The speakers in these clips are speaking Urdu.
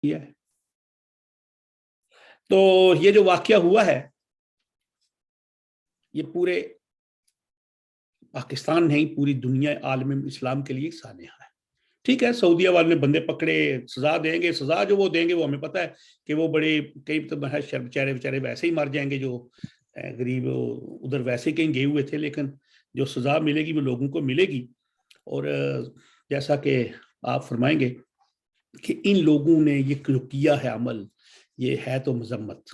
کیا ہے۔ تو یہ جو واقعہ ہوا ہے یہ پورے پاکستان نہیں پوری دنیا عالم اسلام کے لیے سانحہ ہے۔ ٹھیک ہے، سعودیہ والے نے بندے پکڑے، سزا دیں گے، سزا جو وہ دیں گے وہ ہمیں پتہ ہے کہ وہ بڑے کئی تو بیچارے ویسے ہی مر جائیں گے، جو غریب ادھر ویسے کہیں گئے ہوئے تھے، لیکن جو سزا ملے گی وہ لوگوں کو ملے گی۔ اور جیسا کہ آپ فرمائیں گے کہ ان لوگوں نے یہ جو کیا ہے عمل، یہ ہے تو مذمت،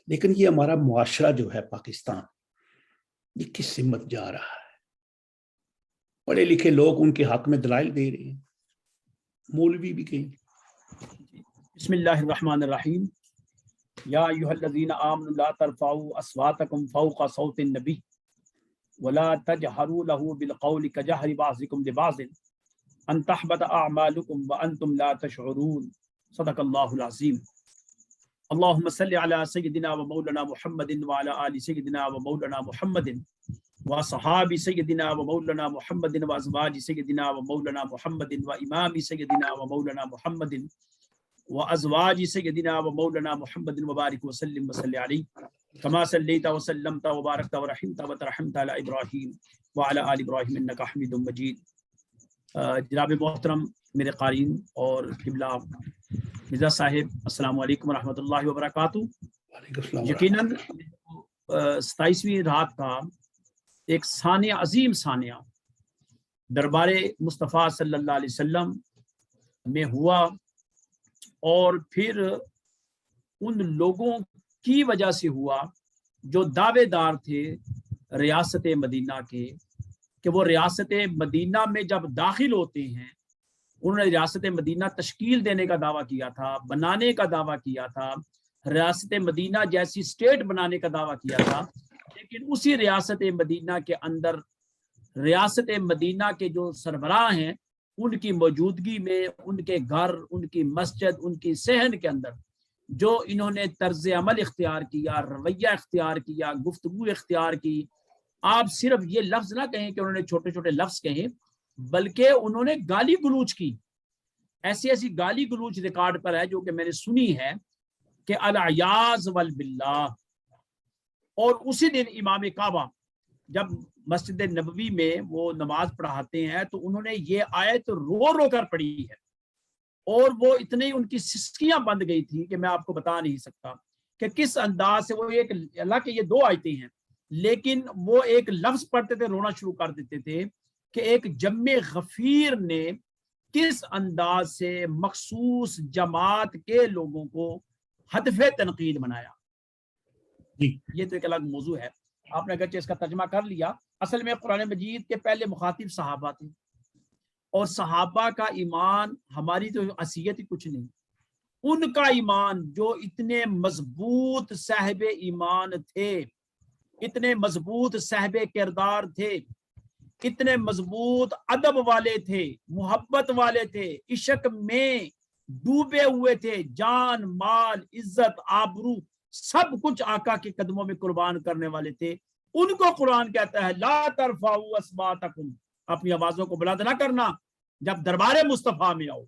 لیکن یہ ہمارا معاشرہ جو ہے پاکستان، یہ کس سمت جا رہا ہے؟ پڑھے لکھے لوگ ان کے حق میں دلائل دے رہے ہیں، مولوی بھی کہیں۔ بسم اللہ الرحمن الرحیم۔ یا ایھا الذین آمنوا لا ترفعوا اصواتکم فوق صوت النبی ولا تجہروا له بالقول کجہر بعضکم لبعض ان تحبط اعمالکم وانتم لا تشعرون۔ صدق اللہ العظیم۔ اللہم صل علی سیدنا و مولانا محمد وعلی آل سیدنا و مولانا محمد وصحاب سیدنا و مولانا محمد وازواج سیدنا و مولانا محمد وامام سیدنا و مولانا محمد وازواج سیدنا و مولانا محمد وبارک وسلم وصلی علیہ کما صلیت وسلمت وبارکت ورحمت وترحمت علی ابراہیم وعلی آل ابراہیم انک حمید مجید۔ جناب محترم میرے قارئین اور قبلہ مرزا صاحب، السلام علیکم ورحمۃ اللہ وبرکاتہ۔ یقیناً 27ویں رات کا ایک ثانیہ، عظیم ثانیہ دربار مصطفیٰ صلی اللہ علیہ وسلم میں ہوا، اور پھر ان لوگوں کی وجہ سے ہوا جو دعوے دار تھے ریاست مدینہ کے، کہ وہ ریاست مدینہ میں جب داخل ہوتے ہیں، انہوں نے ریاست مدینہ تشکیل دینے کا دعویٰ کیا تھا، بنانے کا دعویٰ کیا تھا، ریاست مدینہ جیسی اسٹیٹ بنانے کا دعویٰ کیا تھا، لیکن اسی ریاست مدینہ کے اندر ریاست مدینہ کے جو سربراہ ہیں ان کی موجودگی میں، ان کے گھر، ان کی مسجد، ان کی صحن کے اندر جو انہوں نے طرز عمل اختیار کیا، رویہ اختیار کیا، گفتگو اختیار کی، آپ صرف یہ لفظ نہ کہیں کہ انہوں نے چھوٹے چھوٹے لفظ کہیں، بلکہ انہوں نے گالی گلوچ کی۔ ایسی ایسی گالی گلوچ ریکارڈ پر ہے جو کہ میں نے سنی ہے کہ العیاذ والباللہ۔ اور اسی دن امام کعبہ جب مسجد نبوی میں وہ نماز پڑھاتے ہیں تو انہوں نے یہ آیت رو رو کر پڑھی ہے، اور وہ اتنی ان کی سسکیاں بند گئی تھی کہ میں آپ کو بتا نہیں سکتا کہ کس انداز سے وہ ایک، اللہ کے یہ 2 آیتیں ہیں، لیکن وہ ایک لفظ پڑھتے تھے رونا شروع کر دیتے تھے کہ ایک جم غفیر نے کس انداز سے مخصوص جماعت کے لوگوں کو ہدف تنقید بنایا۔ یہ تو ایک الگ موضوع ہے، آپ نے اگرچہ اس کا ترجمہ کر لیا۔ اصل میں قرآن مجید کے پہلے مخاطب صحابہ تھے، اور صحابہ کا ایمان ہماری تو حیثیت ہی کچھ نہیں، ان کا ایمان جو اتنے مضبوط صاحب ایمان تھے، اتنے مضبوط صاحب کردار تھے، اتنے مضبوط ادب والے تھے، محبت والے تھے، عشق میں ڈوبے ہوئے تھے، جان مال عزت آبرو سب کچھ آقا کے قدموں میں قربان کرنے والے تھے۔ ان کو قرآن کہتا ہے لا ترفعوا اصواتکم، اپنی آوازوں کو بلند نہ کرنا جب دربار مصطفیٰ میں آؤ،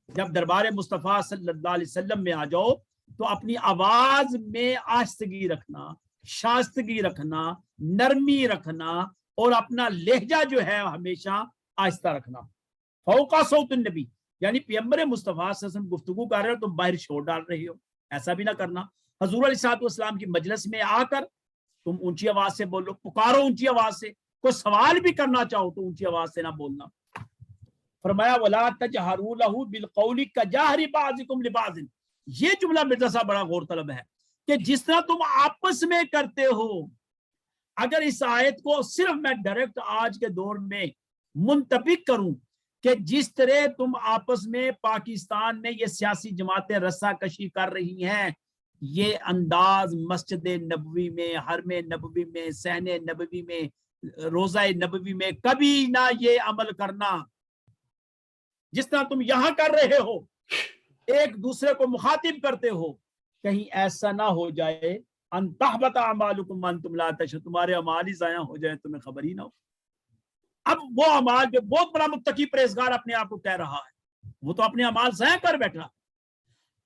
جب دربار مصطفیٰ صلی اللہ علیہ وسلم میں آ جاؤ تو اپنی آواز میں آہستگی رکھنا، شائستگی رکھنا، نرمی رکھنا، اور اپنا لہجہ جو ہے ہمیشہ آہستہ رکھنا۔ فوق صوت النبی، یعنی پیغمبر مصطفیٰ صلی اللہ علیہ وسلم گفتگو کر رہے ہو تم باہر شور ڈال رہے ہو، ایسا بھی نہ کرنا۔ حضور علیہ السلام کی مجلس میں آ کر تم اونچی آواز سے بولو، پکارو اونچی آواز سے، کوئی سوال بھی کرنا چاہو تو اونچی آواز سے نہ بولنا۔ فرمایا وَلَا تَجْهَرُوا لَهُ بِالْقَوْلِ كَجَهْرِ بَعْضِكُمْ لِبَعْضٍ۔ یہ جملہ مرزا صاحب بڑا غور طلب ہے کہ جس طرح تم آپس میں کرتے ہو، اگر اس آیت کو صرف میں ڈائریکٹ آج کے دور میں منطبق کروں کہ جس طرح تم آپس میں پاکستان میں یہ سیاسی جماعتیں رسہ کشی کر رہی ہیں، یہ انداز مسجد نبوی میں، حرم نبوی میں، صحن نبوی میں، روزہ نبوی میں کبھی نہ یہ عمل کرنا جس طرح تم یہاں کر رہے ہو، ایک دوسرے کو مخاطب کرتے ہو، کہیں ایسا نہ ہو جائے ان تحبط اعمالکم وانتم لا تشعرون، تمہارے اعمال ہی ضائع ہو جائیں تمہیں خبر ہی نہ ہو۔ اب وہ اعمال جو بہت بڑا متقی پرہیزگار اپنے آپ کو کہہ رہا ہے، وہ تو اپنے اعمال ضائع کر بیٹھا،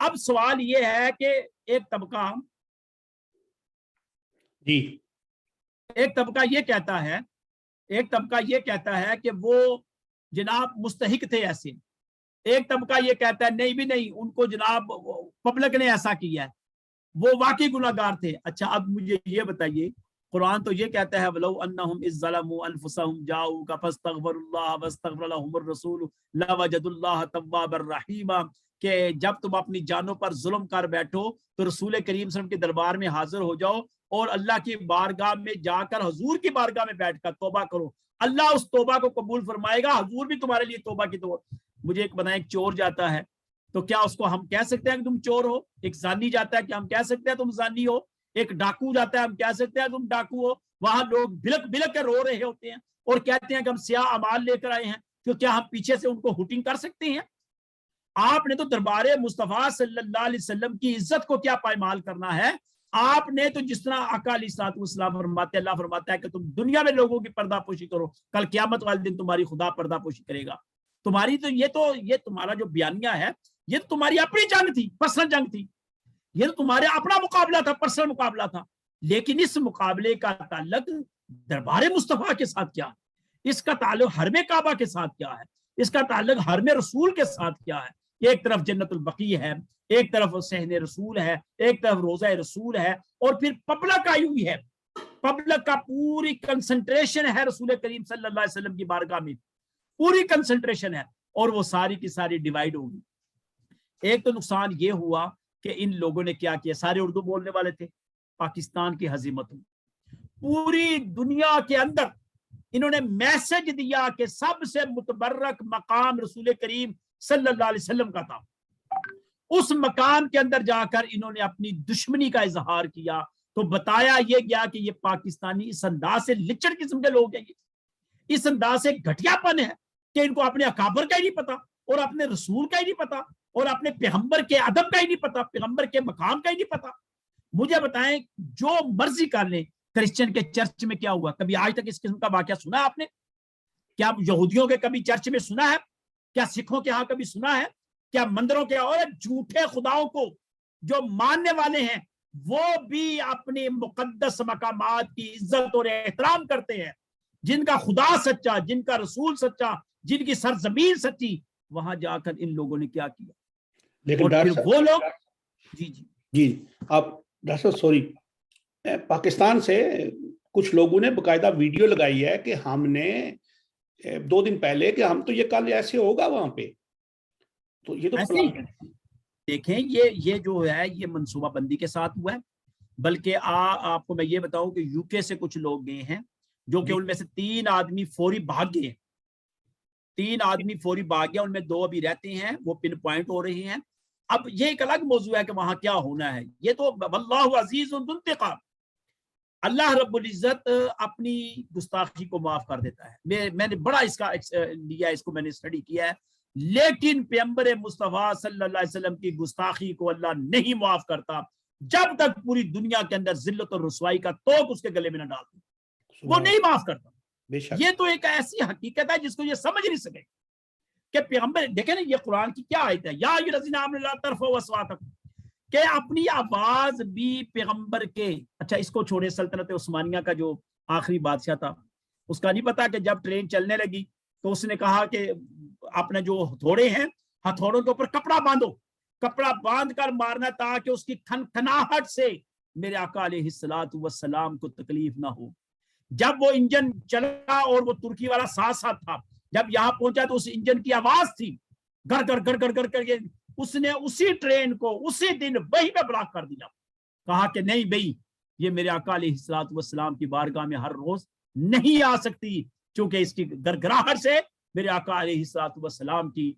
اب سوال یہ ہے کہ ایک طبقہ یہ کہتا ہے کہ وہ جناب مستحق تھے ایسے، ایک طبقہ یہ کہتا ہے نہیں بھی نہیں، ان کو جناب پبلک نے ایسا کیا ہے، وہ واقعی گناہگار تھے۔ اچھا اب مجھے یہ بتائیے، قرآن تو یہ کہتا ہے وَلَوْ أَنَّهُمْ إِذ ظَّلَمُوا أَنفُسَهُمْ جَاءُوكَ فَاسْتَغْفَرُوا اللَّهَ وَاسْتَغْفَرَ لَهُمُ الرَّسُولُ لَوَجَدُوا اللَّهَ تَوَّابًا رَحِيمًا، کہ جب تم اپنی جانوں پر ظلم کر بیٹھو تو رسول کریم صلی اللہ علیہ وسلم کے دربار میں حاضر ہو جاؤ اور اللہ کی بارگاہ میں جا کر حضور کی بارگاہ میں بیٹھ کر توبہ کرو، اللہ اس توبہ کو قبول فرمائے گا، حضور بھی تمہارے لیے توبہ کی دعا۔ مجھے ایک بتائیں، ایک چور جاتا ہے تو کیا اس کو ہم کہہ سکتے ہیں کہ تم چور ہو؟ ایک زانی جاتا ہے کہ ہم کہہ سکتے ہیں تم زانی ہو؟ ایک ڈاکو جاتا ہے ہم کہہ سکتے ہیں تم ڈاکو ہو؟ وہاں لوگ بلک بلک کے رو رہے ہوتے ہیں اور کہتے ہیں کہ ہم سیاہ اعمال لے کر آئے ہیں، تو کیا ہم پیچھے سے ان کو ہوٹنگ کر سکتے ہیں؟ آپ نے تو دربار مصطفیٰ صلی اللہ علیہ وسلم کی عزت کو کیا پائمال کرنا ہے؟ آپ نے تو جس طرح آقا علیہ الصلوۃ والسلام فرماتے ہیں، اللہ فرماتا ہے کہ تم دنیا میں لوگوں کی پردہ پوشی کرو، کل قیامت والے دن تمہاری خدا پردہ پوشی کرے گا۔ تمہاری تو یہ تمہارا جو بیانیہ ہے یہ تو تمہاری اپنی جنگ تھی، پرسنل جنگ تھی، یہ تو تمہارے اپنا مقابلہ تھا، پرسنل مقابلہ تھا، لیکن اس مقابلے کا تعلق دربار مصطفیٰ کے ساتھ کیا ہے؟ اس کا تعلق حرم کعبہ کے ساتھ کیا ہے؟ اس کا تعلق حرم رسول کے ساتھ کیا ہے؟ ایک طرف جنت البقیع ہے، ایک طرف صحن رسول ہے، ایک طرف روضہ رسول ہے، اور پھر پبلک آئی ہوئی ہے، پبلک کا پوری کنسنٹریشن ہے رسول کریم صلی اللہ علیہ وسلم کی بارگاہ میں، پوری کنسنٹریشن ہے، اور وہ ساری کی ساری ڈیوائیڈ ہوگی۔ ایک تو نقصان یہ ہوا کہ ان لوگوں نے کیا کیا، سارے اردو بولنے والے تھے، پاکستان کی ہزیمت ہوئی، پوری دنیا کے اندر انہوں نے میسج دیا کہ سب سے متبرک مقام رسول کریم صلی اللہ علیہ وسلم کا تھا، اس مقام کے اندر جا کر انہوں نے اپنی دشمنی کا اظہار کیا، تو بتایا یہ گیا کہ یہ پاکستانی اس انداز سے لچڑ قسم کے لوگ ہیں، اس انداز سے گھٹیا پن ہے کہ ان کو اپنے اکابر کا ہی نہیں پتا، اور اپنے رسول کا ہی نہیں پتا، اور اپنے پیغمبر کے ادب کا ہی نہیں پتا، پیغمبر کے مقام کا ہی نہیں پتا۔ مجھے بتائیں، جو مرضی کر لیں، کرسچن کے چرچ میں کیا ہوا؟ کبھی آج تک اس قسم کا واقعہ سنا ہے آپ نے؟ کیا یہودیوں کے کبھی چرچ میں سنا ہے؟ کیا سکھوں کے ہاں کبھی سنا ہے؟ کیا مندروں کے اور جھوٹے خداؤں کو جو ماننے والے ہیں وہ بھی اپنی مقدس مقامات کی عزت اور احترام کرتے ہیں، جن کا خدا سچا، جن کا رسول سچا، جن کی سرزمین سچی، وہاں جا کر ان لوگوں نے کیا کیا؟ لیکن اور پھر وہ لوگ جی آپ ڈاکٹر صاحب سوری، پاکستان سے کچھ لوگوں نے باقاعدہ ویڈیو لگائی ہے کہ ہم نے 2 دن پہلے کہ ہم تو یہ کل ایسے ہوگا وہاں پہ، تو یہ تو دیکھیں یہ جو ہے یہ منصوبہ بندی کے ساتھ ہوا ہے، بلکہ آپ کو میں یہ بتاؤں کہ یو کے سے کچھ لوگ گئے ہیں، جو کہ ان میں سے 3 آدمی فوری بھاگ گئے ہیں، 3 آدمی فوری بھاگ گئے، ان میں 2 ابھی رہتے ہیں، وہ پن پوائنٹ ہو رہے ہیں۔ اب یہ ایک الگ موضوع ہے کہ وہاں کیا ہونا ہے، یہ تو واللہ عزیز ذو انتقام، اللہ رب العزت اپنی گستاخی کو معاف کر دیتا ہے۔ میں نے بڑا اس کا لیا، اس کو میں نے اسٹڈی کیا ہے، لیکن پیغمبر مصطفیٰ صلی اللہ علیہ وسلم کی گستاخی کو اللہ نہیں معاف کرتا جب تک پوری دنیا کے اندر ذلت اور رسوائی کا توق اس کے گلے میں نہ ڈال دے، وہ نہیں معاف کرتا۔ یہ تو ایک ایسی حقیقت ہے جس کو یہ سمجھ نہیں سکے کہ پیغمبر، دیکھیں نا یہ قرآن کی کیا آیت ہے، یا ایھا الذین آمنوا لا ترفعوا اصواتکم، کہ اپنی آواز بھی پیغمبر کے، اچھا اس کو چھوڑے، سلطنت عثمانیہ کا جو آخری بادشاہ تھا، اس کا نہیں پتا کہ جب ٹرین چلنے لگی تو اس نے کہا کہ اپنے جو ہتھوڑے ہیں، ہتھوڑوں کے اوپر کپڑا باندھو، کپڑا باندھ کر مارنا تاکہ اس کی کھنکھناہٹ سے میرے آقا علیہ الصلوۃ والسلام کو تکلیف نہ ہو۔ جب وہ انجن چلا اور وہ ترکی والا ساتھ ساتھ تھا، جب یہاں پہنچا تو اس انجن کی آواز تھی گر گر گر گر گر کر کے، اس نے اسی ٹرین کو اسی دن وہی پہ بلاک کر دیا، کہا کہ نہیں بھئی یہ میرے آقا علیہ الصلوۃ والسلام کی بارگاہ میں ہر روز نہیں آ سکتی، چونکہ اس کی گرگراہٹ سے میرے آقا علیہ الصلوۃ والسلام کی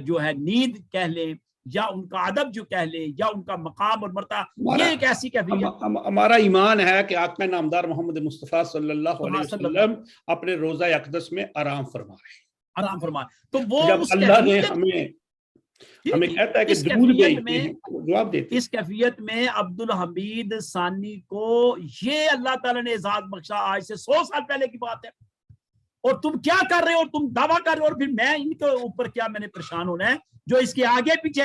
جو ہے نیند کہہ لیں یا ان کا ادب جو کہہ لیں یا ان کا مقام اور مرتبہ، یہ ایک ایسی کیفیت۔ ہمارا ایمان ہے کہ آقا نامدار محمد مصطفیٰ صلی اللہ علیہ وسلم اپنے روضہ اقدس میں آرام فرما رہے ہیں، آرام فرما، تو وہ جب اللہ نے ہمیں کہتا ہے کہ درود بھیجتے ہیں، جواب دیتے ہیں۔ اس کیفیت میں عبدالحمید ثانی کو یہ اللہ تعالیٰ نے اعزاز بخشا، آج سے 100 سال پہلے کی بات ہے، اور تم کیا کر رہے ہو، تم دعویٰ کر رہے ہو، اور پھر میں ان کے اوپر کیا میں نے پریشان ہونا ہے جو اس کے آگے پیچھے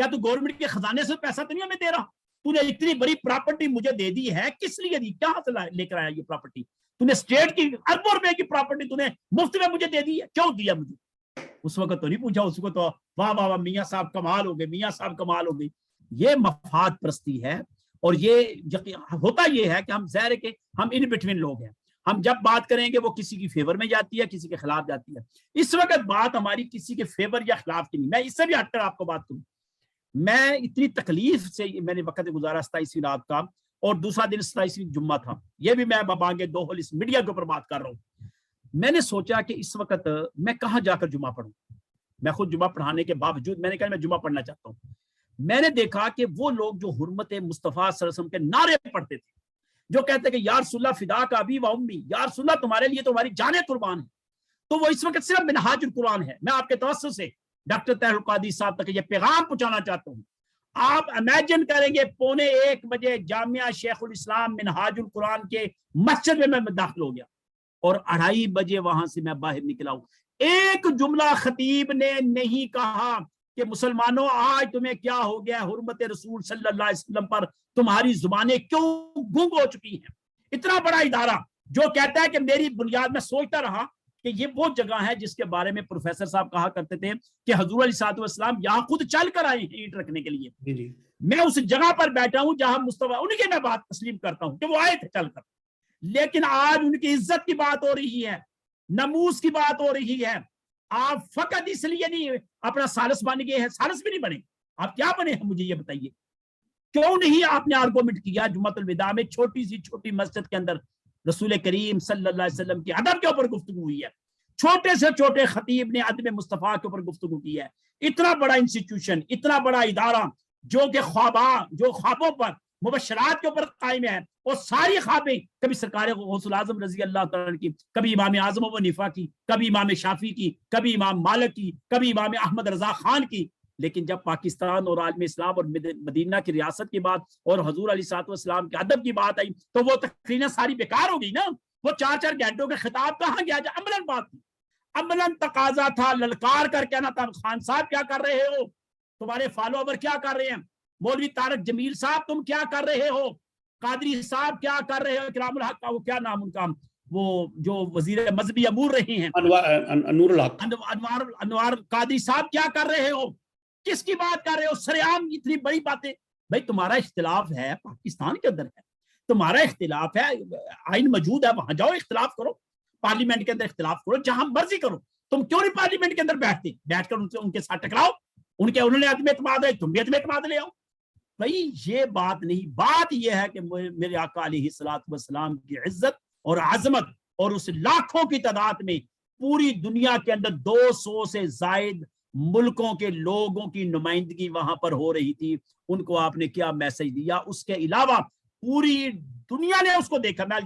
کیا تو گورنمنٹ کے خزانے سے پیسہ تو نہیں ہمیں دے رہا؟ تو نے اتنی بڑی پراپرٹی مجھے دے دی ہے، کس لیے دی؟ کہاں سے لے کر آیا یہ پراپرٹی؟ تو نے اسٹیٹ کی اربوں روپے کی پراپرٹی تو نے مفت میں مجھے دے دی ہے، کیوں دیا مجھے؟ اس وقت تو نہیں پوچھا، اس کو تو واہ واہ واہ میاں صاحب کمال ہو گئے، میاں صاحب کمال ہو گئی۔ یہ مفاد پرستی ہے، اور یہ ہوتا یہ ہے کہ ہم ظاہر ہے کہ ہم ان بٹوین لوگ ہیں، ہم جب بات کریں گے وہ کسی کی فیور میں جاتی ہے، کسی کے خلاف جاتی ہے۔ اس وقت بات ہماری کسی کے فیور یا خلاف کی نہیں، میں اس سے بھی ہٹ کر آپ کو بات کروں، میں اتنی تکلیف سے میں نے وقت گزارا 27ویں رات کا، اور دوسرا دن 27ویں جمعہ تھا، یہ بھی میں بابانگے دو ہول اس میڈیا کے اوپر بات کر رہا ہوں۔ میں نے سوچا کہ اس وقت میں کہاں جا کر جمعہ پڑھوں، میں خود جمعہ پڑھانے کے باوجود میں نے کہا میں جمعہ پڑھنا چاہتا ہوں۔ میں نے دیکھا کہ وہ لوگ جو حرمت مصطفیٰ صلی اللہ علیہ وسلم کے نعرے پڑھتے تھے، جو کہتے کہ یا رسول اللہ فدا کا ابی و امی، یا رسول اللہ تمہارے لیے تو ہماری جانیں قربان ہے، تو وہ اس وقت صرف منہاج القرآن ہے۔ میں آپ کے توسط سے ڈاکٹر طاہر القادری صاحب تک یہ پیغام پہنچانا چاہتا ہوں۔ آپ امیجن کریں گے 1:15 بجے جامعہ شیخ الاسلام منہاج القرآن کے مسجد میں داخل ہو گیا، اور 2:30 بجے وہاں سے میں باہر نکلا ہوں۔ ایک جملہ خطیب نے نہیں کہا کہ مسلمانوں آج تمہیں کیا ہو گیا، حرمت رسول صلی اللہ علیہ وسلم پر تمہاری زبانیں کیوں گنگ ہو چکی ہیں۔ اتنا بڑا ادارہ جو کہتا ہے کہ میری بنیاد میں سوچتا رہا کہ یہ وہ جگہ ہے جس کے بارے میں پروفیسر صاحب کہا کرتے تھے کہ حضور علیہ السلام یہاں خود چل کر آئے ہیں اینٹ رکھنے کے لیے۔ میں اس جگہ پر بیٹھا ہوں جہاں مصطفیٰ، ان کی میں بات تسلیم کرتا ہوں کہ وہ آئے تھے چل کر، لیکن آج ان کی عزت کی بات ہو رہی ہے، نموز کی بات ہو رہی ہے۔ آپ فقط اس لیے نہیں اپنا سالس بن گئے ہیں، سالس بھی نہیں بنے، آپ کیا بنے ہیں مجھے یہ بتائیے؟ کیوں نہیں آپ نے آرگومنٹ کیا جمعۃ الوداع میں چھوٹی سی چھوٹی مسجد کے اندر رسول کریم صلی اللہ علیہ وسلم کے ادب کے اوپر گفتگو ہوئی ہے، چھوٹے سے چھوٹے خطیب نے ادب مصطفیٰ کے اوپر گفتگو کی ہے۔ اتنا بڑا انسٹیٹیوشن، اتنا بڑا ادارہ جو کہ خوابوں پر مبشرات کے اوپر قائم ہے، اور ساری خوابیں کبھی سرکار غوث العظم رضی اللہ تعالیٰ کی، کبھی امام اعظم ابو حنیفہ کی، کبھی امام شافعی کی، کبھی امام مالک کی، کبھی امام احمد رضا خان کی، لیکن جب پاکستان اور عالم اسلام اور مدینہ کی ریاست کی بات اور حضور علیہ السلام کے ادب کی بات آئی تو وہ تقریریں ساری بیکار ہو گئی نا۔ وہ 4 گھنٹوں کے خطاب کہاں گیا؟ عملاً بات تھی، عملاً تقاضا تھا، للکار کر کہنا تھا خان صاحب کیا کر رہے ہو، تمہارے فالوور کیا کر رہے ہیں، مولوی طارق جمیل صاحب تم کیا کر رہے ہو، قادری صاحب کیا کر رہے ہو، اکرام الحق کا وہ کیا نام ان کا، وہ جو وزیر مذہبی امور رہے ہیں، انور الحق، انوار قادری صاحب کیا کر رہے ہو، کس کی بات کر رہے ہو؟ سریعام اتنی بڑی باتیں۔ بھائی تمہارا اختلاف ہے پاکستان کے اندر ہے، تمہارا اختلاف ہے، آئین موجود ہے، وہاں جاؤ اختلاف کرو، پارلیمنٹ کے اندر اختلاف کرو، جہاں مرضی کرو، تم کیوں نہیں پارلیمنٹ کے اندر بیٹھ کر ان کے ساتھ ٹکراؤ، انہوں نے عدم اعتماد ہے، تم بھی عدم اعتماد لے آؤ۔ بھائی یہ بات نہیں، بات یہ ہے کہ میرے آقا علیہ الصلوۃ والسلام کی عزت اور عظمت، اور اس لاکھوں کی تعداد میں پوری دنیا کے اندر 200 سے زائد ملکوں کے لوگوں کی نمائندگی وہاں پر ہو رہی تھی، ان کو آپ نے کیا میسج دیا؟ اس کے علاوہ پوری دنیا نے اس کو دیکھا، میں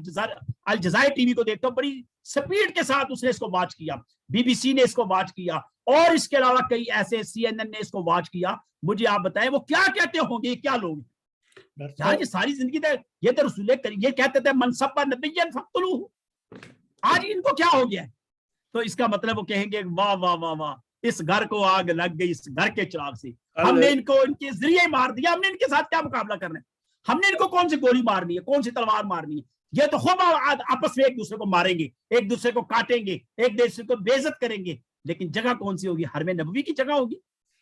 الجزائر ٹی وی کو دیکھتا ہوں، بڑی سپیڈ کے ساتھ اس نے اس کو واچ کیا، بی بی سی نے اس کو واچ کیا، اور اس کے علاوہ کئی ایسے CNN نے اس کو واچ کیا۔ مجھے آپ بتائیں وہ کیا کہتے ہوں گے، کیا لوگ ہیں یہ ساری زندگی تھے، یہ تو رسول کریم یہ کہتے تھے منصب نبیًا فقتلوہ، آج ان کو کیا ہو گیا ہے؟ تو اس کا مطلب وہ کہیں گے واہ واہ واہ واہ، اس گھر کو آگ لگ گئی اس گھر کے چراغ سے، ہم نے ان کو ان کے ذریعے مار دیا، ہم نے ان کے ساتھ کیا مقابلہ کرنا ہے؟ ہم نے ان کو کون سی گولی مارنی ہے، کون سی تلوار مارنی ہے؟ یہ تو خوب آپس میں ایک دوسرے کو ماریں گے، ایک دوسرے کو کاٹیں گے، ایک دوسرے کو بے عزت کریں گے، لیکن جگہ کون سی ہوگی؟ حرم نبوی کی جگہ ہوگی،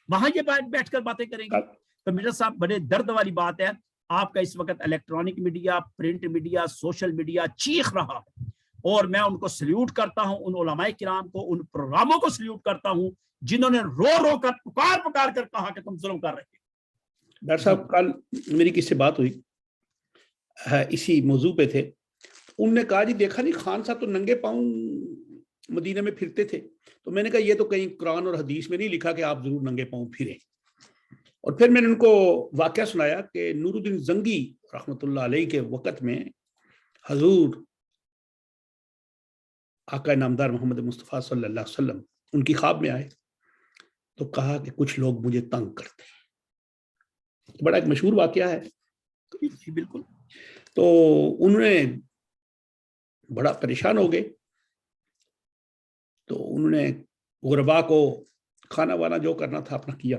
وہاں یہ بیٹھ کر باتیں کریں گے۔ تو میرا صاحب بڑے درد والی بات ہے، آپ کا اس وقت electronic media, print media, social media چیخ رہا ہے، اور میں ان کو سلیوٹ کرتا ہوں، ان علماء کرام کو، ان پروگراموں کو سلیوٹ کرتا ہوں جنہوں نے رو کر پکار کر کہا کہ تم ظلم کر رہے ہیں۔ ڈاکٹر صاحب کل میری کس سے بات ہوئی اسی موضوع پہ تھے، انہوں نے کہا جی دیکھا نہیں خان صاحب تو ننگے پاؤں مدینہ میں پھرتے تھے، تو میں نے کہا یہ تو کہیں قرآن اور حدیث میں نہیں لکھا کہ آپ ضرور ننگے پاؤں پھریں۔ اور پھر میں نے ان کو واقعہ سنایا کہ نور الدین زنگی رحمۃ اللہ علیہ کے وقت میں حضور آقا نامدار محمد مصطفیٰ صلی اللہ علیہ وسلم ان کی خواب میں آئے تو کہا کہ کچھ لوگ مجھے تنگ کرتے ہیں، بڑا ایک مشہور واقعہ ہے۔ بالکل۔ تو انہوں نے بڑا پریشان ہو گئے، تو انہوں نے غربا کو کھانا وانا جو کرنا تھا اپنا کیا،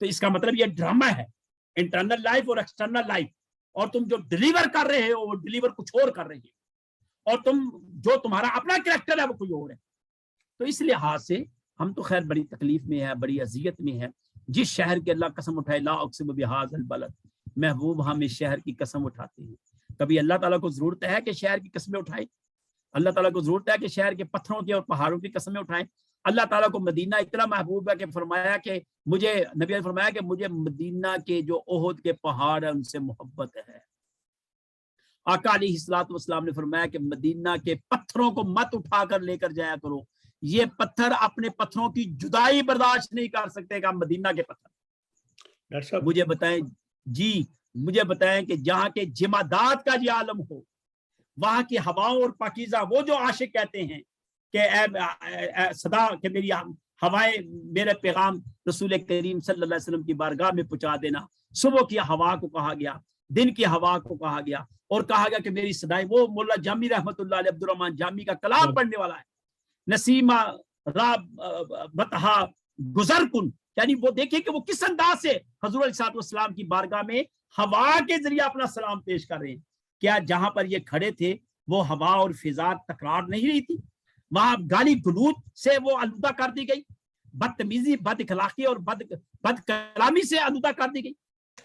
تو اس کا مطلب یہ ڈرامہ ہے، انٹرنل لائف اور ایکسٹرنل لائف، اور تم جو ڈلیور کر رہے ہو وہ ڈلیور کچھ اور کر رہے ہو، اور تم جو تمہارا اپنا کریکٹر ہے وہ کوئی اور ہے۔ تو اس لحاظ سے ہم تو خیر بڑی تکلیف میں ہیں، بڑی اذیت میں ہیں۔ جس شہر کے اللہ قسم اٹھائے، لا اقسم بہذا البلد، محبوب ہم اس شہر کی قسم اٹھاتے ہیں۔ کبھی اللہ تعالیٰ کو ضرورت ہے کہ شہر کی قسمیں اٹھائے؟ اللہ تعالیٰ کو ضرورت ہے کہ شہر کے پتھروں کی اور پہاڑوں کی قسمیں اٹھائیں؟ اللہ تعالیٰ کو مدینہ اتنا محبوب ہے کہ فرمایا کہ مجھے، نبی نے فرمایا کہ مجھے مدینہ کے جو احد کے پہاڑ ہیں ان سے محبت ہے۔ آقا علیہ الصلوۃ والسلام نے فرمایا کہ مدینہ کے پتھروں کو مت اٹھا کر لے کر جایا کرو، یہ پتھر اپنے پتھروں کی جدائی برداشت نہیں کر سکتے کہ مدینہ کے پتھر۔ مجھے بتائیں جی، مجھے بتائیں کہ جہاں کے جمادات کا یہ عالم ہو، وہاں کی ہواؤں اور پاکیزہ، وہ جو عاشق کہتے ہیں کہ اے صدا کہ میری ہوائیں میرے پیغام رسول کریم صلی اللہ علیہ وسلم کی بارگاہ میں پہنچا دینا، صبح کی ہوا کو کہا گیا، دن کی ہوا کو کہا گیا، اور کہا گیا کہ میری صدائیں، وہ مولا جامی رحمت اللہ علیہ، عبد الرحمن جامی کا کلام پڑھنے والا ہے، نسیمہ راب بتہا گزر کن، یعنی وہ دیکھیں کہ وہ کس انداز سے حضور علیہ السلام کی بارگاہ میں ہوا کے ذریعے اپنا سلام پیش کر رہے ہیں۔ کیا جہاں پر یہ کھڑے تھے وہ ہوا اور فضا تکرار نہیں رہی تھی؟ وہاں گالی گلوچ سے وہ آلودہ کر دی گئی، بدتمیزی، بد اخلاقی اور بد کلامی سے آلودہ کر دی گئی۔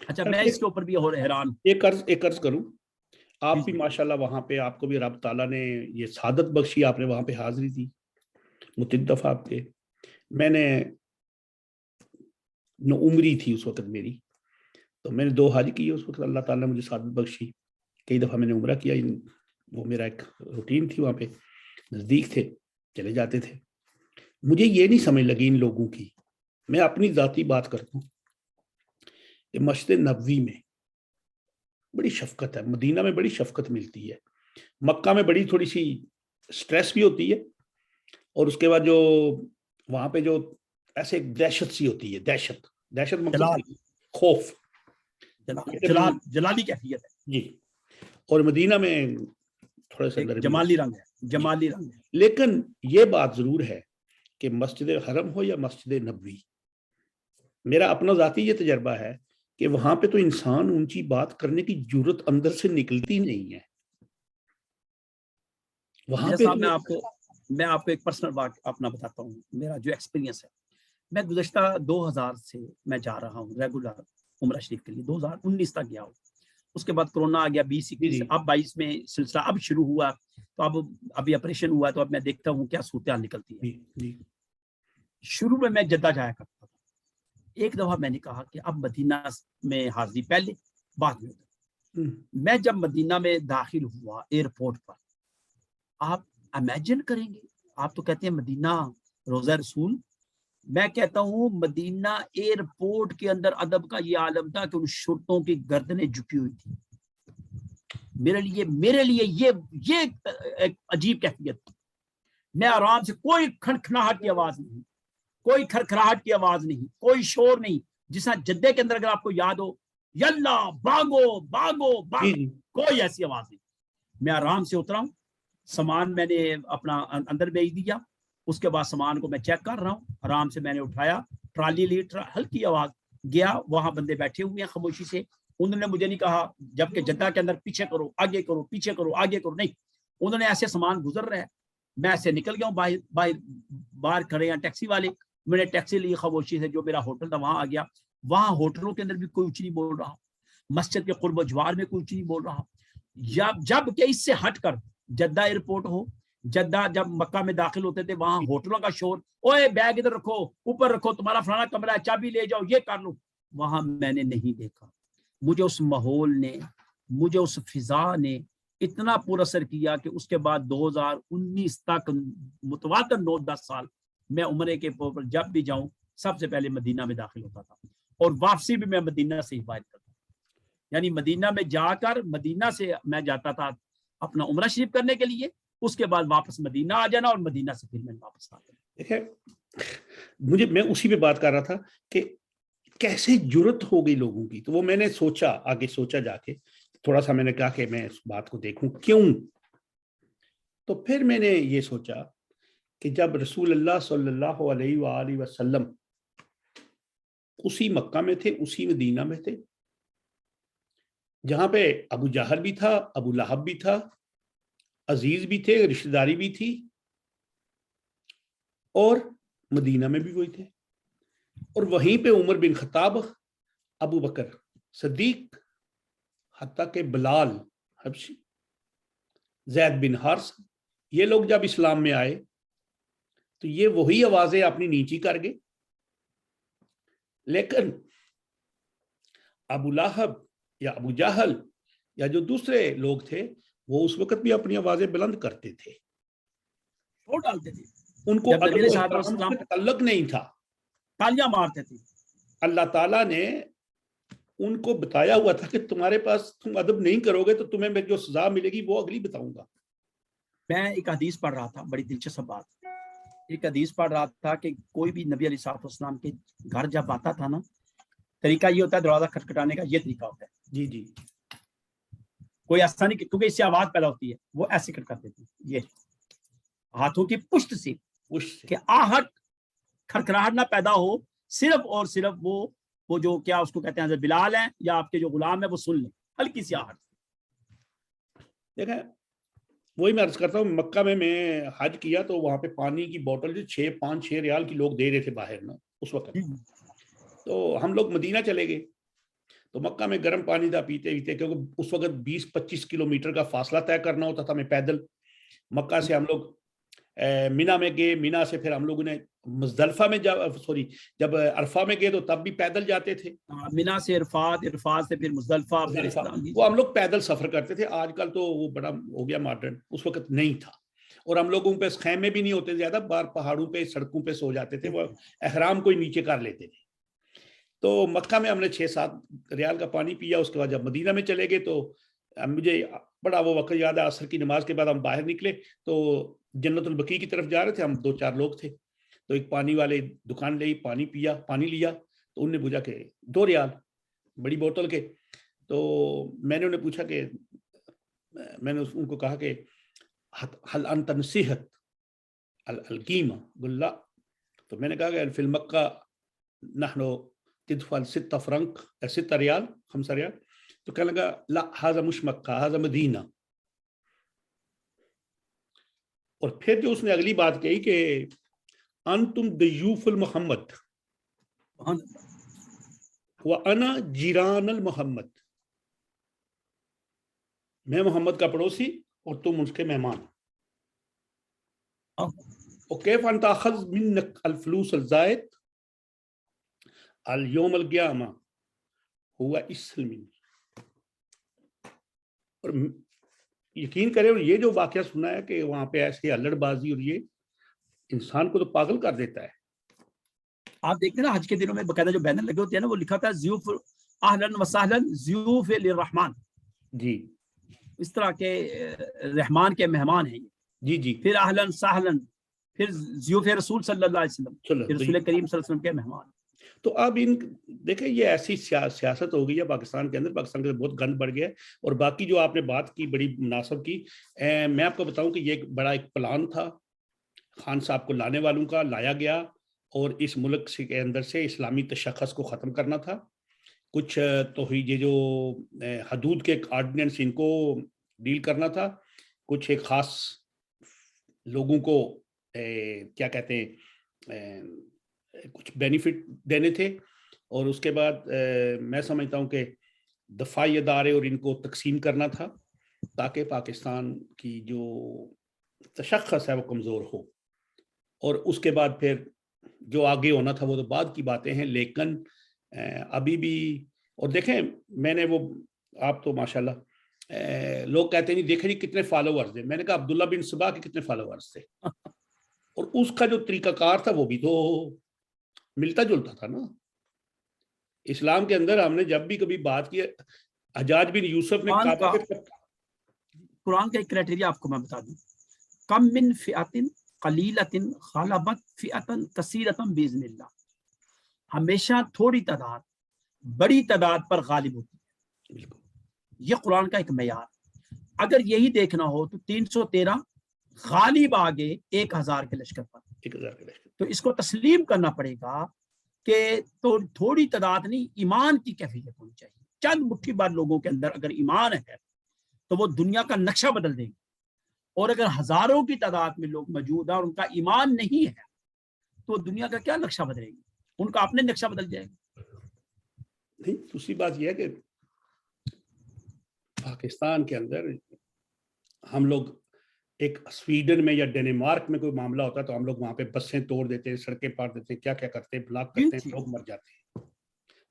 اچھا، میں اس کے اوپر بھی اور حیران۔ ایک عرض کروں، آپ بھی ماشاءاللہ وہاں پہ، آپ کو بھی رب تعالیٰ نے یہ سعادت بخشی، آپ نے وہاں پہ حاضری دی متعدد دفعہ آپ کے۔ میں نے عمری تھی اس وقت میری، تو میں نے 2 حج کیے اس وقت، اللہ تعالیٰ نے مجھے سعادت بخشی، کئی دفعہ میں نے عمرہ کیا، وہ میرا ایک روٹین تھی، وہاں پہ نزدیک تھے، چلے جاتے تھے۔ مجھے یہ نہیں سمجھ لگی ان لوگوں کی، میں اپنی ذاتی بات کرتا ہوں کہ مسجد نبوی میں بڑی شفقت ہے، مدینہ میں بڑی شفقت ملتی ہے، مکہ میں بڑی تھوڑی سی سٹریس بھی ہوتی ہے، اور اس کے بعد جو وہاں پہ جو ایسے دہشت سی ہوتی ہے، دہشت مطلب خوف، جلالی کیفیت ہے جی، اور مدینہ میں تھوڑا سا جمالی رنگ ہے، جمالی رنگ ہے۔ لیکن یہ بات ضرور ہے کہ مسجد حرم ہو یا مسجد نبوی، میرا اپنا ذاتی یہ تجربہ ہے کہ وہاں پہ تو انسان اونچی بات کرنے کی جرت اندر سے نکلتی نہیں ہے۔ وہاں پہ میں آپ کو ایک پرسنل بات اپنا بتاتا ہوں، میرا جو ایکسپیرینس ہے۔ میں گزشتہ 2000 سے میں جا رہا ہوں ریگولر عمرہ شریف کے لیے، 2019 تک گیا ہوں، اس کے بعد کورونا آ گیا، 2021، اب 22 میں سلسلہ اب شروع ہوا، تو اب ابھی آپریشن ہوا، تو اب میں دیکھتا ہوں کیا صورتحال نکلتی ہے۔ شروع میں جدہ جایا کرتا تھا، ایک دفعہ میں نے کہا کہ اب مدینہ میں حاضری پہلے بعد میں۔ میں جب مدینہ میں داخل ہوا ایئرپورٹ پر، آپ امیجن کریں گے، آپ تو کہتے ہیں مدینہ روضہ رسول، میں کہتا ہوں مدینہ ایئرپورٹ کے اندر ادب کا یہ عالم تھا کہ ان شرطوں کی گردنیں جھکی ہوئی تھی۔ میرے لیے یہ ایک عجیب کیفیت تھی۔ میں آرام سے، کوئی کھنکھناہٹ کی آواز نہیں، کوئی کھرکھراہٹ کی آواز نہیں، کوئی شور نہیں، جس طرح جدے کے اندر اگر آپ کو یاد ہو، یلا باگو باگو باگو، کوئی ایسی آواز نہیں۔ میں آرام سے اترا ہوں، سامان میں نے اپنا اندر بھیج دیا، اس کے بعد سامان کو میں چیک کر رہا ہوں، آرام سے میں نے اٹھایا، ٹرالی لی، ہلکی آواز، گیا، وہاں بندے بیٹھے ہوئے ہیں خاموشی سے، انہوں نے مجھے نہیں کہا جبکہ جدہ کے اندر پیچھے کرو آگے کرو پیچھے کرو آگے کرو، نہیں، انہوں نے ایسے سامان گزر رہا ہے، میں ایسے نکل گیا ہوں، باہر کھڑے ہیں ٹیکسی والے، میں نے ٹیکسی لی خاموشی سے، جو میرا ہوٹل تھا وہاں آ گیا۔ وہاں ہوٹلوں کے اندر بھی کوئی اونچی نہیں بول رہا، مسجد کے قرب و جوار میں کوئی اونچی نہیں بول رہا، جب کہ اس سے ہٹ کر جدہ ایئرپورٹ ہو، جدہ جب مکہ میں داخل ہوتے تھے وہاں ہوٹلوں کا شور، اوے بیگ ادھر رکھو، اوپر رکھو، تمہارا فلانا کمرہ ہے، چابی لے جاؤ، یہ کر لو، وہاں میں نے نہیں دیکھا۔ مجھے اس ماحول نے، مجھے اس فضا نے اتنا پر اثر کیا کہ اس کے بعد 2019 تک متواتر 9-10 سال میں عمرے کے اوپر جب بھی جاؤں سب سے پہلے مدینہ میں داخل ہوتا تھا، اور واپسی بھی میں مدینہ سے ہی باہر کرتا تھا، یعنی مدینہ میں جا کر مدینہ سے میں جاتا تھا اپنا عمرہ شریف کرنے کے لیے، اس کے بعد واپس مدینہ آ جانا، اور مدینہ سے پھر میں واپس آ جانا۔ دیکھیں میں اسی پہ بات کر رہا تھا کہ کیسے جرت ہو گئی لوگوں کی، تو وہ میں نے آگے سوچا جا کے تھوڑا سا، میں نے کہا کہ میں اس بات کو دیکھوں کیوں، تو پھر میں نے یہ سوچا کہ جب رسول اللہ صلی اللہ علیہ وآلہ وسلم اسی مکہ میں تھے, اسی مدینہ میں تھے جہاں پہ ابو جہل بھی تھا, ابو لہب بھی تھا, عزیز بھی تھے, رشتہ داری بھی تھی, اور مدینہ میں بھی وہی تھے. اور وہیں پہ عمر بن خطاب, ابو بکر صدیق, حتیٰ کہ بلال حبشی, زید بن حارث, یہ لوگ جب اسلام میں آئے تو یہ وہی آوازیں اپنی نیچی کر گئے. لیکن ابو لہب یا ابو جہل یا جو دوسرے لوگ تھے وہ اس وقت بھی اپنی آوازیں بلند کرتے تھے, چھوڑ ڈالتے تھے, ان کو ادب و احترام سے تعلق نہیں تھا, تالیاں مارتے تھے. اللہ تعالیٰ نے ان کو بتایا ہوا تھا کہ تمہارے پاس تم ادب نہیں کرو گے تو تمہیں جو سزا ملے گی وہ اگلی بتاؤں گا. میں ایک حدیث پڑھ رہا تھا, بڑی دلچسپ بات, ایک حدیث پڑھ رہا تھا کہ کوئی بھی نبی علیہ الصلوۃ والسلام کے گھر جب آتا تھا نا, طریقہ یہ ہوتا ہے دروازہ کھٹکھٹانے کا, یہ طریقہ ہوتا ہے. جی جی, کوئی ایسا نہیں کیونکہ اس سے آواز پیدا ہوتی ہے, وہ ایسے کھٹکھاتے تھے, یہ ہاتھوں کی پشت سے, کہ آہٹ کھڑکھڑاہٹ نہ پیدا ہو, صرف اور صرف وہ جو کیا اس کو کہتے ہیں بلال ہیں یا آپ کے جو غلام ہیں وہ سن لیں, ہلکی سی آہٹ. دیکھیں وہی میں عرض کرتا ہوں, مکہ میں حج کیا تو وہاں پہ پانی کی بوتل جو 5-6 ریال کی لوگ دے رہے تھے باہر نا اس وقت. تو ہم لوگ مدینہ چلے گئے تو مکہ میں گرم پانی تھا پیتے پیتے, کیونکہ اس وقت 20-25 کلومیٹر کا فاصلہ طے کرنا ہوتا تھا ہمیں پیدل. مکہ سے ہم لوگ مینا میں گئے, مینا سے پھر ہم لوگوں نے مزدلفہ میں جب عرفہ میں گئے تو تب بھی پیدل جاتے تھے, مینا سے عرفات, عرفات سے پھر مزدلفہ, وہ ہم لوگ پیدل سفر کرتے تھے. آج کل تو وہ بڑا ہو گیا ماڈرن, اس وقت نہیں تھا. اور ہم لوگوں پہ خیمے بھی نہیں ہوتے زیادہ, باہر پہاڑوں پہ سڑکوں پہ سو جاتے تھے, وہ احرام کوئی نیچے کر لیتے تھے. تو مکہ میں ہم نے 6-7 ریال کا پانی پیا. اس کے بعد جب مدینہ میں چلے گئے تو مجھے بڑا وہ وقت یاد ہے, عصر کی نماز کے بعد ہم باہر نکلے تو جنت البقیع کی طرف جا رہے تھے, ہم 2-4 لوگ تھے. تو ایک پانی والے دکان لئی, پانی لیا تو انہوں نے پوچھا کہ 2 ریال بڑی بوتل کے. تو میں نے انہیں پوچھا کہ میں نے ان کو کہا کہ حل انت نصیحت القیمہ گلا, تو میں نے کہا کہ فی المکہ نحن تدفع 6 فرنک 6 ریال 5 ریال. تو کہنے لگا لا هذا مش مکہ هذا مدینہ. اور پھر جو اس نے اگلی بات کہی کہ انتم ضیوف المحمد وانا جیران المحمد, میں محمد کا پڑوسی اور تم اس کے مہمان. وکیف ان تاخذ منک الفلوس الزائد اليوم القیامہ ہوا اسلم. اور یقین کرے, اور یہ جو واقعہ سنا ہے کہ وہاں پہ ایسے الڑ بازی, اور یہ انسان کو تو پاگل کر دیتا ہے. آپ دیکھتے ہیں نا حج کے دنوں میں باقاعدہ جو بینر لگے ہوتے ہیں نا, وہ لکھا تھا ضیوف اہلن و سہلن ضیوف للرحمن, جی اس طرح کے رحمان کے مہمان ہیں یہ. جی جی, پھر اہلن سہلن, پھر ضیوف رسول صلی اللہ علیہ وسلم, پھر رسول کریم صلی اللہ علیہ وسلم کے مہمان. تو اب دیکھیں یہ ایسی سیاست ہو گئی ہے پاکستان کے اندر, پاکستان کے اندر بہت گند بڑھ گیا ہے. اور باقی جو آپ نے بات کی بڑی مناسب کی, میں آپ کو بتاؤں کہ یہ بڑا ایک پلان تھا خان صاحب کو لانے والوں کا, لایا گیا اور اس ملک کے اندر سے اسلامی تشخص کو ختم کرنا تھا. کچھ تو یہ جو حدود کے آرڈیننس ان کو ڈیل کرنا تھا, کچھ ایک خاص لوگوں کو کیا کہتے ہیں کچھ بینیفٹ دینے تھے, اور اس کے بعد میں سمجھتا ہوں کہ دفاعی ادارے اور ان کو تقسیم کرنا تھا تاکہ پاکستان کی جو تشخص ہے وہ کمزور ہو. اور اس کے بعد پھر جو آگے ہونا تھا وہ تو بعد کی باتیں ہیں. لیکن ابھی بھی, اور دیکھیں میں نے وہ, آپ تو ماشاءاللہ لوگ کہتے ہیں نہیں دیکھیں جی کتنے فالوورز تھے, میں نے کہا عبداللہ بن سبا کے کتنے فالوورز تھے, اور اس کا جو طریقہ کار تھا وہ بھی تو ملتا جلتا تھا نا. اسلام کے اندر ہم نے جب بھی کبھی بات کی, حجاج بن یوسف نے قرآن کا ایک کرائٹیریا آپ کو میں بتا دوں, کم من فئۃ قلیلۃ غلبت فئۃ کثیرۃ باذن اللہ, ہمیشہ تھوڑی تعداد بڑی تعداد پر غالب ہوتی ہے. بالکل یہ قرآن کا ایک معیار. اگر یہی دیکھنا ہو تو 313 غالب آگے 1000 کے لشکر پر, 1000 کے لشکر. تو اس کو تسلیم کرنا پڑے گا کہ تو تھوڑی تعداد نہیں، ایمان کی کیفیت ہونی چاہیے. چند مٹھی بھر لوگوں کے اندر اگر ایمان ہے تو وہ دنیا کا نقشہ بدل دیں گے، اور اگر ہزاروں کی تعداد میں لوگ موجود ہیں اور ان کا ایمان نہیں ہے تو دنیا کا کیا نقشہ بدلے گی؟ ان کا اپنے نقشہ بدل جائے گا. نہیں، دوسری بات یہ ہے کہ پاکستان کے اندر ہم لوگ ایک سویڈن میں یا ڈینمارک میں کوئی معاملہ ہوتا ہے تو ہم لوگ وہاں پہ بسیں توڑ دیتے ہیں، سڑکیں پاٹ دیتے ہیں، کیا کیا کرتے ہیں، بلاک کرتے ہیں، لوگ مر جاتے ہیں.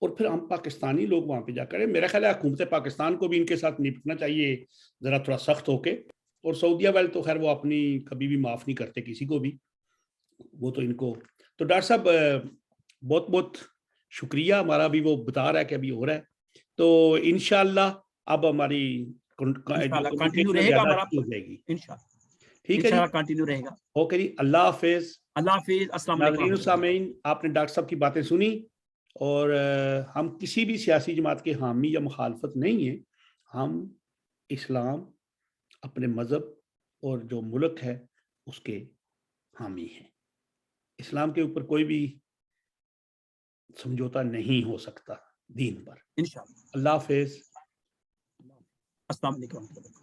اور پھر ہم پاکستانی لوگ وہاں پہ جا کر، میرا خیال ہے حکومت پاکستان کو بھی ان کے ساتھ نپٹنا چاہیے ذرا تھوڑا سخت ہو کے. اور سعودیہ والے تو خیر وہ اپنی کبھی بھی معاف نہیں کرتے کسی کو بھی، وہ تو ان کو. تو ڈاکٹر صاحب بہت بہت شکریہ، ہمارا بھی وہ بتا رہا ہے کہ ابھی ہو رہا ہے، تو انشاءاللہ اب ہماری انشاءاللہ کنٹینیو رہے گا زیادہ ہمارا، اچھی ہو جائے گی. انشاءاللہ ٹھیک ہے جی، انشاءاللہ کنٹینیو رہے گا. اوکے جی، اللہ حافظ. اللہ حافظ. السلام علیکم ناظرین و ورحمۃ اللہ. سامعین، آپ نے ڈاکٹر صاحب کی باتیں سنی، اور ہم کسی بھی سیاسی جماعت کے حامی یا مخالفت نہیں ہیں. ہم اسلام، اپنے مذہب اور جو ملک ہے اس کے حامی ہیں. اسلام کے اوپر کوئی بھی سمجھوتا نہیں ہو سکتا دین پر. انشاءاللہ. اللہ حافظ. السلام علیکم ورحمۃ اللہ.